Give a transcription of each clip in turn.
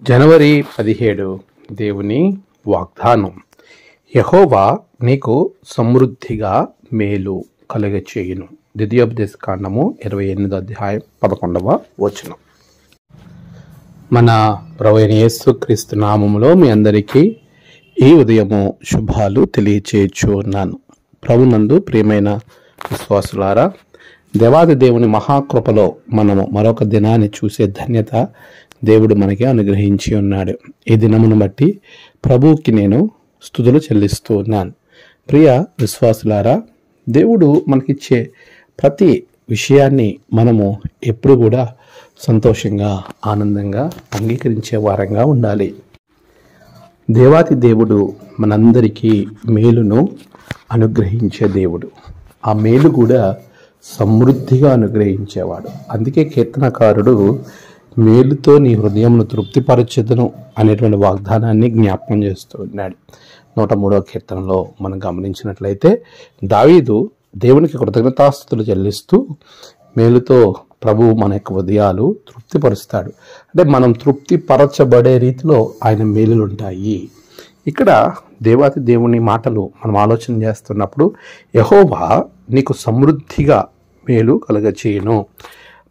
జనవరి 17 దేవుని వాగ్దానం. యెహోవా నీకు సమృద్ధిగా మేలు కలుగచేయును. ద్వితీయోపదేశకాండము 28వ అధ్యాయం 11వ వచనం. మన ప్రభువైన యేసుక్రీస్తు నామములో మీ అందరికీ ఈ ఉదయము శుభాలు తెలియచేయచ్చు ఉన్నాను. ప్రభునందు ప్రియమైన విశ్వాసులారా, దేవాది దేవుని మహాకృపలో మనము మరొక దినాన్ని చూసే ధన్యత దేవుడు మనకి అనుగ్రహించి ఉన్నాడు. ఈ దినమును బట్టి ప్రభువుకి నేను స్తుతులు చెల్లిస్తూ ఉన్నాను. ప్రియ విశ్వాసులారా, దేవుడు మనకిచ్చే ప్రతి విషయాన్ని మనము ఎప్పుడు కూడా సంతోషంగా ఆనందంగా అంగీకరించే వారంగా ఉండాలి. దేవాది దేవుడు మనందరికీ మేలును అనుగ్రహించే దేవుడు. ఆ మేలు కూడా సమృద్ధిగా అనుగ్రహించేవాడు. అందుకే కీర్తనకారుడు మేలుతో నీ హృదయమును తృప్తిపరచెదను అనేటువంటి వాగ్దానాన్ని జ్ఞాపకం చేస్తూ ఉన్నాడు. 103వ కీర్తనలో మనం గమనించినట్లయితే దావీదు దేవునికి కృతజ్ఞతాస్తుతులు చెల్లిస్తూ మేలుతో ప్రభువు మన యొక్క హృదయాలు తృప్తిపరుస్తాడు. అంటే మనం తృప్తిపరచబడే రీతిలో ఆయన మేలులు ఉంటాయి. ఇక్కడ దేవాతి దేవుని మాటలు మనం ఆలోచన చేస్తున్నప్పుడు యెహోవా నీకు సమృద్ధిగా మేలు కలుగచేయును.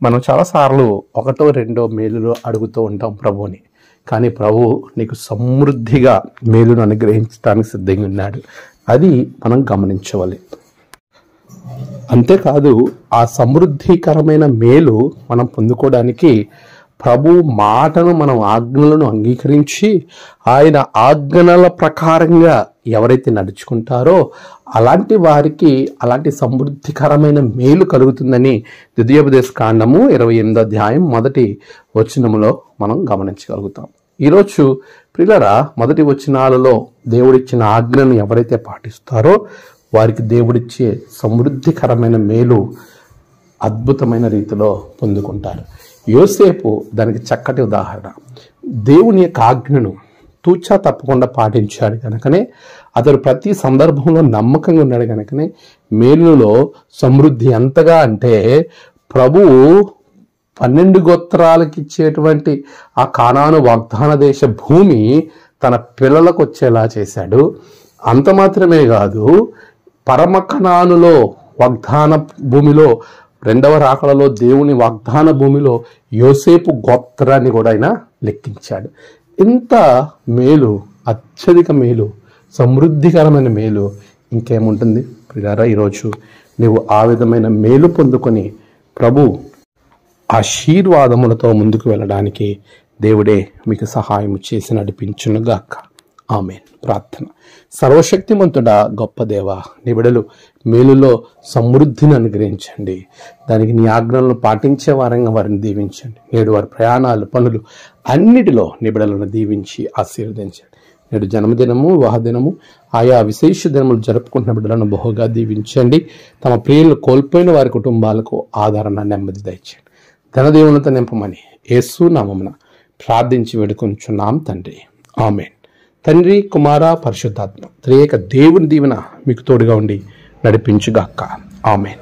మనం చాలాసార్లు ఒకటో రెండో మేలులు అడుగుతూ ఉంటాం ప్రభువుని, కానీ ప్రభు నీకు సమృద్ధిగా మేలును అనుగ్రహించడానికి సిద్ధంగా ఉన్నాడు. అది మనం గమనించవాలి. అంతేకాదు, ఆ సమృద్ధికరమైన మేలు మనం పొందుకోవడానికి ప్రభు మాటను మనం ఆజ్ఞలను అంగీకరించి ఆయన ఆజ్ఞల ప్రకారంగా ఎవరైతే నడుచుకుంటారో అలాంటి వారికి అలాంటి సమృద్ధికరమైన మేలు కలుగుతుందని ద్వితీయోపదేశకాండము 28వ అధ్యాయం 1వ వచనములో మనం గమనించగలుగుతాం. ఈరోజు ప్రియులారా, మొదటి వచనాలలో దేవుడిచ్చిన ఆజ్ఞను ఎవరైతే పాటిస్తారో వారికి దేవుడిచ్చే సమృద్ధికరమైన మేలు అద్భుతమైన రీతిలో పొందుకుంటారు. యోసేపు దానికి చక్కటి ఉదాహరణ. దేవుని యొక్క ఆజ్ఞను తూచా తప్పకుండా పాటించాడు కనుకనే, అతడు ప్రతి సందర్భంలో నమ్మకంగా ఉన్నాడు కనుకనే మేలులో సమృద్ధి ఎంతగా అంటే ప్రభువు 12 గోత్రాలకు ఇచ్చేటువంటి ఆ కానాను వాగ్దాన దేశ భూమి తన పిల్లలకు వచ్చేలా చేశాడు. అంత మాత్రమే కాదు, పరమ కనానులో వాగ్దాన భూమిలో రెండవ రాకడలో దేవుని వాగ్దాన భూమిలో యోసేపు గోత్రాన్ని కూడా ఆయన లెక్కించాడు. ఇంత మేలు, అత్యధిక మేలు, సమృద్ధికరమైన మేలు ఇంకేముంటుంది ప్రియారా? ఈరోజు నీవు ఆ విధమైన మేలు పొందుకొని ప్రభు ఆశీర్వాదములతో ముందుకు వెళ్ళడానికి దేవుడే మీకు సహాయం చేసి నడిపించునుగాక. ఆమేన్. ప్రార్థన. సర్వశక్తిమంతుడా, గొప్ప దేవ, నీ బిడ్డలు మేలులో సమృద్ధిని అనుగ్రహించండి. దానికి నీ ఆజ్ఞలను పాటించే వారంగా వారిని దీవించండి. నేడు వారి ప్రయాణాలు, పనులు అన్నిటిలో నీ బిడ్డలను దీవించి ఆశీర్వదించండి. నేడు జన్మదినము, వివాహ దినము, ఆయా విశేష దినములు జరుపుకుంటున్న బిడ్డలను బహుగా దీవించండి. తమ ప్రియులను కోల్పోయిన వారి కుటుంబాలకు ఆదరణ, నెమ్మది దయచేయండి. ధనదేవులతో నింపమని యేసు నామమున ప్రార్థించి వేడుకొంచున్నాం తండ్రి. ఆమేన్. తండ్రి, కుమార, పరిశుద్ధాత్మ త్రియేక దేవుని దీవెన మీకు తోడుగా ఉండి నడిపించుగాక. ఆమేన్.